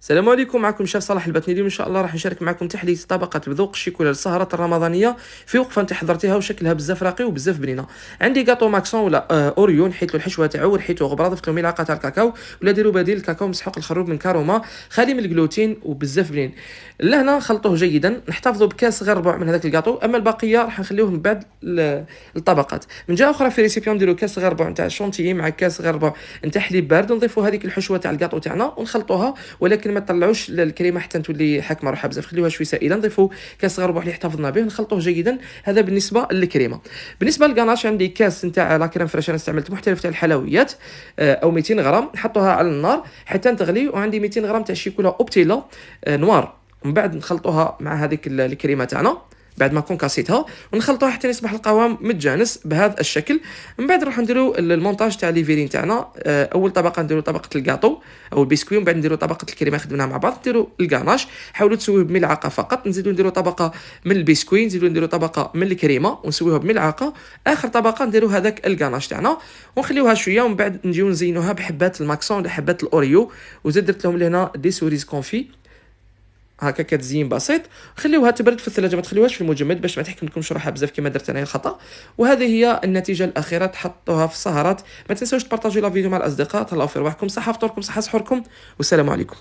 السلام عليكم، معكم شيف صلاح الباتني. اليوم ان شاء الله راح نشارك معكم تحليه طبقه بذوق الشيكولا للسهرات الرمضانيه في وقفه انت حضرتيها وشكلها بزاف راقي وبزاف بنينه. عندي كاطو ماكسون ولا اوريو، نحيت له الحشوه تاعو ورحيته غبره، ضفت له ملعقه تاع الكاكاو، ولا ديروا بديل الكاكاو مسحوق الخروب من كاروما خالي من الجلوتين وبزاف بنين. لهنا خلطوه جيدا، نحتفظوا بكاس غير ربع من هذاك الكاطو، اما البقيه راح نخليوه من بعد الطبقات. من جهه اخرى في ريسيبيون نديروا كاس غير ربع نتاع الشونتيي مع كاس غير ربع نتاع حليب بارد، نضيفوا هذيك الحشوه تاع الكاطو تاعنا ونخلطوها، ولكن ما تطلعوش الكريمه حتى تولي حاكمه روحها بزاف، خليوها شوي سائله. نضيفوا كاس غير ربع اللي احتفظنا به، نخلطوه جيدا. هذا بالنسبه للكريمه. بالنسبه للكاناش عندي كاس نتاع لا كريم فريش، انا استعملت محترف تاع الحلويات او 200 غرام، نحطوها على النار حتى تغلي، وعندي 200 غرام تاع شيكولا اوبتيلا نوار. من بعد نخلطوها مع هذيك الكريمه تاعنا بعد ما نكون كاسيتها، ونخلطوها حتى يصبح القوام متجانس بهذا الشكل. من بعد نروح نديروا المونتاج تاع ليفيرين تاعنا. اول طبقه نديروا طبقه الكاطو او البسكوي، ومن بعد نديروا طبقه الكريمه خدمناها مع بعض، نديروا الكاناش. حاولوا تسووه بملعقه فقط، نزيدوا نديروا طبقه من البسكوي، نزيدوا نديروا طبقه من الكريمه ونسويوها بملعقه. اخر طبقه نديروا هذاك الكاناش تاعنا ونخليوها شويه، ومن بعد نجيو نزينوها بحبات الماكسون ولا حبات الاوريو، وزدت درت لهم لهنا دي سوريز كونفي هكا كتزيين بسيط. خليوها تبرد في الثلاجه، ما تخليوهاش في المجمد باش ما تحكم لكمش روحها بزاف كما درت انا الخطا. وهذه هي النتيجه الاخيره، تحطوها في السهرات. ما تنسوش تبارطاجيو لا فيديو مع الاصدقاء. تهلاو في رواحكم، صحه فطوركم، صحه سحوركم، والسلام عليكم.